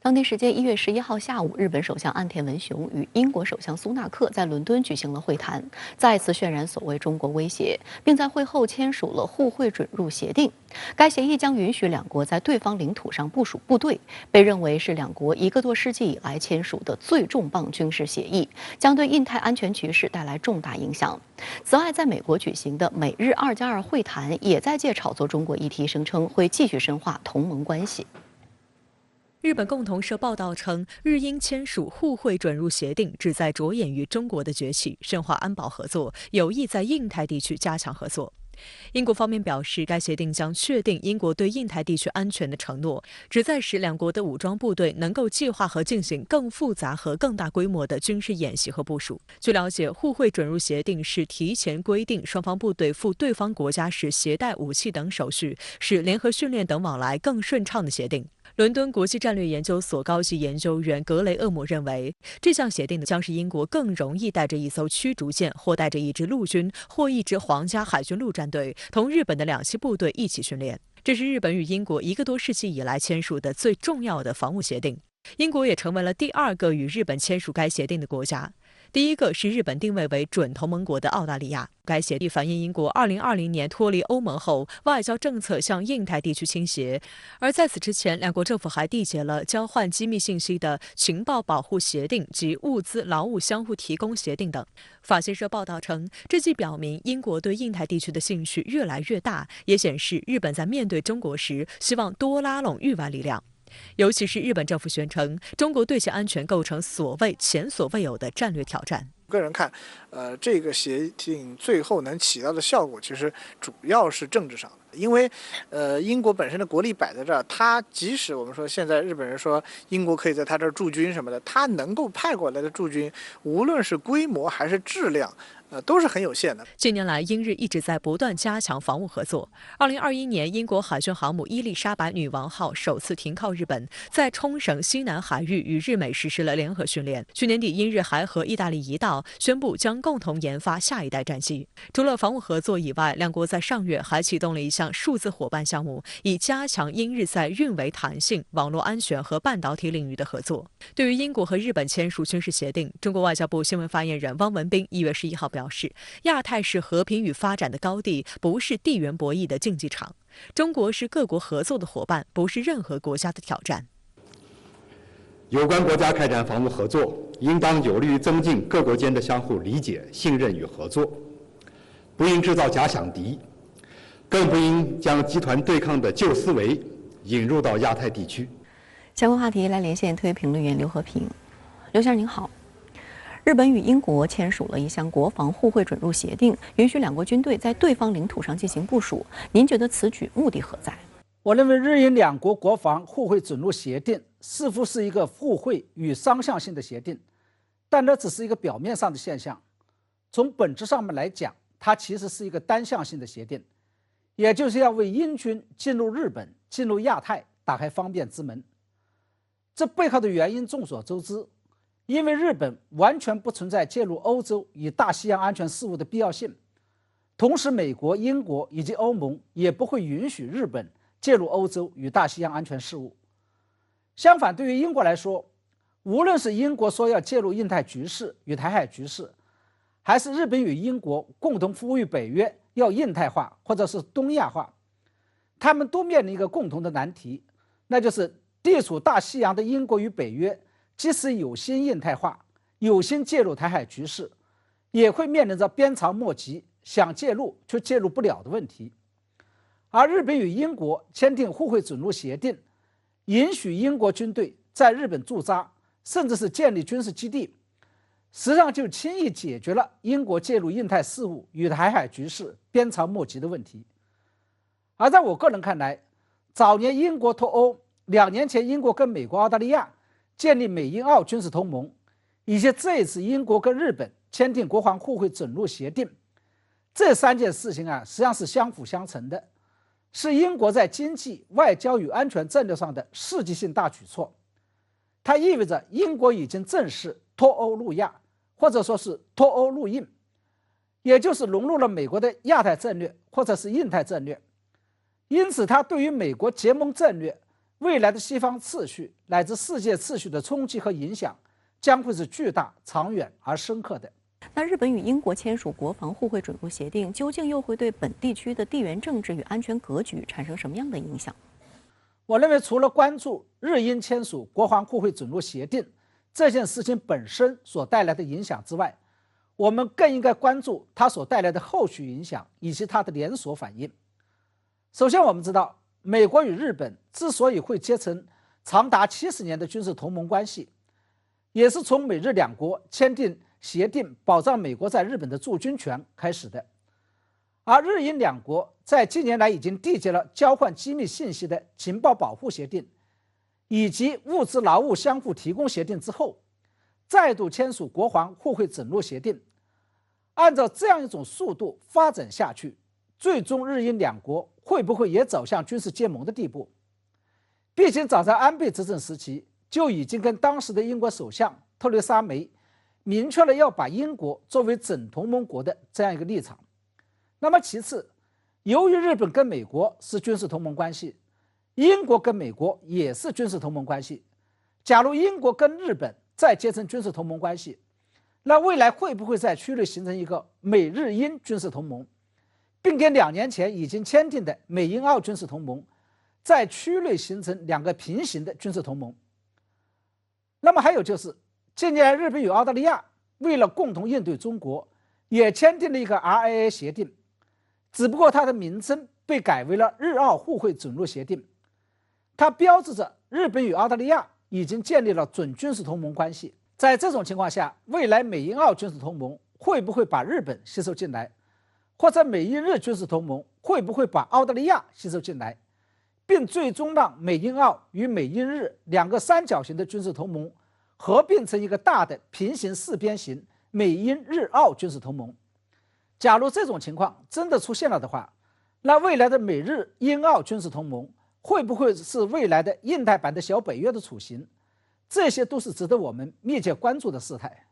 当地时间1月11号下午，日本首相岸田文雄与英国首相苏纳克在伦敦举行了会谈，再次渲染所谓中国威胁，并在会后签署了互惠准入协定。该协议将允许两国在对方领土上部署部队，被认为是两国1个多世纪以来签署的最重磅军事协议，将对印太安全局势带来重大影响。此外，在美国举行的美日2+2会谈也在借炒作中国议题，声称会继续深化同盟关系。日本共同社报道称，日英签署互惠准入协定，旨在着眼于中国的崛起，深化安保合作，有意在印太地区加强合作。英国方面表示，该协定将确定英国对印太地区安全的承诺，旨在使两国的武装部队能够计划和进行更复杂和更大规模的军事演习和部署。据了解，互惠准入协定是提前规定双方部队赴对方国家时携带武器等手续，使联合训练等往来更顺畅的协定。伦敦国际战略研究所高级研究员格雷厄姆认为，这项协定将使英国更容易带着一艘驱逐舰，或带着一支陆军，或一支皇家海军陆战队，同日本的2栖部队一起训练。这是日本与英国1个多世纪以来签署的最重要的防务协定。英国也成为了第2个与日本签署该协定的国家。第一个是日本定位为准同盟国的澳大利亚。该协议反映英国2020年脱离欧盟后，外交政策向印太地区倾斜。而在此之前，两国政府还缔结了交换机密信息的情报保护协定及物资劳务相互提供协定等。法新社报道称，这既表明英国对印太地区的兴趣越来越大，也显示日本在面对中国时希望多拉拢域外力量。尤其是日本政府宣称，中国对其安全构成所谓前所未有的战略挑战。个人看，这个协定最后能起到的效果，其实主要是政治上的，因为，英国本身的国力摆在这儿，它即使我们说现在日本人说英国可以在他这儿驻军什么的，它能够派过来的驻军，无论是规模还是质量。都是很有限的。近年来，英日一直在不断加强防务合作。2021年，英国海军航母伊丽莎白女王号首次停靠日本，在冲绳西南海域与日美实施了联合训练。去年底，英日还和意大利一道宣布将共同研发下一代战机。除了防务合作以外，两国在上月还启动了一项数字伙伴项目，以加强英日在运维弹性、网络安全和半导体领域的合作。对于英国和日本签署军事协定，中国外交部新闻发言人汪文斌1月11号表示，亚太是和平与发展的高地，不是地缘博弈的竞技场。中国是各国合作的伙伴，不是任何国家的挑战。有关国家开展防务合作，应当有利于增进各国间的相互理解、信任与合作，不应制造假想敌，更不应将集团对抗的旧思维引入到亚太地区。相关话题来连线特约评论员刘和平。刘先生您好。日本与英国签署了一项国防互惠准入协定，允许两国军队在对方领土上进行部署。您觉得此举目的何在？我认为日英两国国防互惠准入协定似乎是一个互惠与双向性的协定，但这只是一个表面上的现象。从本质上面来讲，它其实是一个单向性的协定，也就是要为英军进入日本、进入亚太打开方便之门。这背后的原因众所周知。因为日本完全不存在介入欧洲与大西洋安全事务的必要性，同时美国、英国以及欧盟也不会允许日本介入欧洲与大西洋安全事务。相反，对于英国来说，无论是英国说要介入印太局势与台海局势，还是日本与英国共同呼吁北约要印太化或者是东亚化，他们都面临一个共同的难题，那就是地处大西洋的英国与北约即使有心印太化，有心介入台海局势，也会面临着鞭长莫及，想介入却介入不了的问题。而日本与英国签订互惠准入协定，允许英国军队在日本驻扎，甚至是建立军事基地，实际上就轻易解决了英国介入印太事务与台海局势鞭长莫及的问题。而在我个人看来，早年英国脱欧，2年前英国跟美国、澳大利亚建立美英澳军事同盟，以及这一次英国跟日本签订国防互惠准入协定，这3件事情实际上是相辅相成的，是英国在经济、外交与安全战略上的世纪性大举措。它意味着英国已经正式脱欧入亚，或者说是脱欧入印，也就是融入了美国的亚太战略或者是印太战略。因此，它对于美国结盟战略未来的西方秩序乃至世界秩序的冲击和影响将会是巨大、长远而深刻的。那日本与英国签署国防互惠准入协定，究竟又会对本地区的地缘政治与安全格局产生什么样的影响？我认为，除了关注日英签署国防互惠准入协定这件事情本身所带来的影响之外，我们更应该关注它所带来的后续影响以及它的连锁反应。首先，我们知道，美国与日本之所以会结成长达70年的军事同盟关系，也是从美日两国签订协定保障美国在日本的驻军权开始的。而日英两国在近年来已经缔结了交换机密信息的情报保护协定，以及物资劳务相互提供协定之后，再度签署国防互惠准入协定。按照这样一种速度发展下去，最终日英两国会不会也走向军事结盟的地步？毕竟早在安倍执政时期就已经跟当时的英国首相特蕾莎梅明确了要把英国作为准同盟国的这样一个立场。那么其次，由于日本跟美国是军事同盟关系，英国跟美国也是军事同盟关系。假如英国跟日本再结成军事同盟关系，那未来会不会在区内形成一个美日英军事同盟，并跟2年前已经签订的美英澳军事同盟在区内形成2个平行的军事同盟？那么还有就是，近年来日本与澳大利亚为了共同应对中国，也签订了一个 RIA 协定，只不过它的名称被改为了日澳互惠准入协定。它标志着日本与澳大利亚已经建立了准军事同盟关系。在这种情况下，未来美英澳军事同盟会不会把日本吸收进来，或者美英日军事同盟会不会把澳大利亚吸收进来，并最终让美英澳与美英日2个三角形的军事同盟合并成一个大的平行四边形美英日澳军事同盟。假如这种情况真的出现了的话，那未来的美日英澳军事同盟会不会是未来的印太版的小北约的雏形？这些都是值得我们密切关注的事态。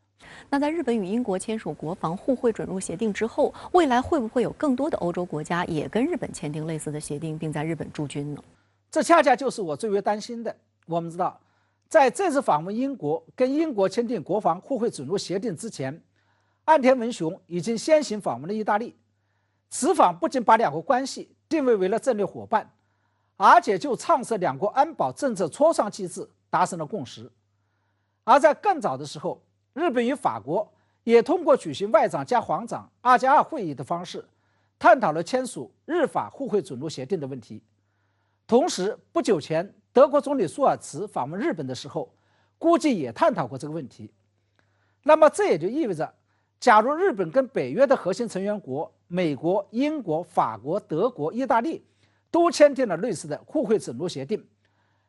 那在日本与英国签署国防互惠准入协定之后，未来会不会有更多的欧洲国家也跟日本签订类似的协定，并在日本驻军呢？这恰恰就是我最为担心的。我们知道，在这次访问英国跟英国签订国防互惠准入协定之前，岸田文雄已经先行访问了意大利。此访不仅把2国关系定位为了战略伙伴，而且就畅设2国安保政策磋商机制达成了共识。而在更早的时候，日本与法国也通过举行外长加皇长2+2会议的方式，探讨了签署日法互惠准入协定的问题。同时，不久前德国总理舒尔茨访问日本的时候，估计也探讨过这个问题。那么这也就意味着，假如日本跟北约的核心成员国美国、英国、法国、德国、意大利都签订了类似的互惠准入协定，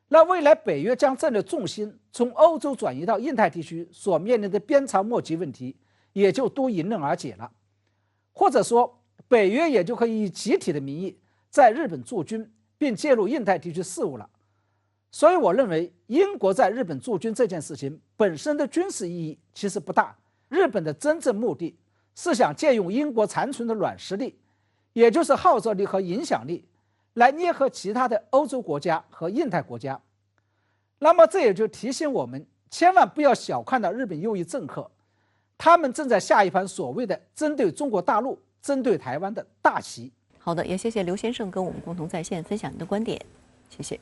那未来北约将战略重心从欧洲转移到印太地区所面临的边长末级问题也就都迎刃而解了。或者说，北约也就可以以集体的名义在日本驻军，并介入印太地区事务了。所以我认为，英国在日本驻军这件事情本身的军事意义其实不大。日本的真正目的是想借用英国残存的软实力，也就是号召力和影响力，来捏合其他的欧洲国家和印太国家。那么这也就提醒我们，千万不要小看到日本右翼政客，他们正在下一盘所谓的针对中国大陆、针对台湾的大棋。好的，也谢谢刘先生跟我们共同在线分享您的观点，谢谢。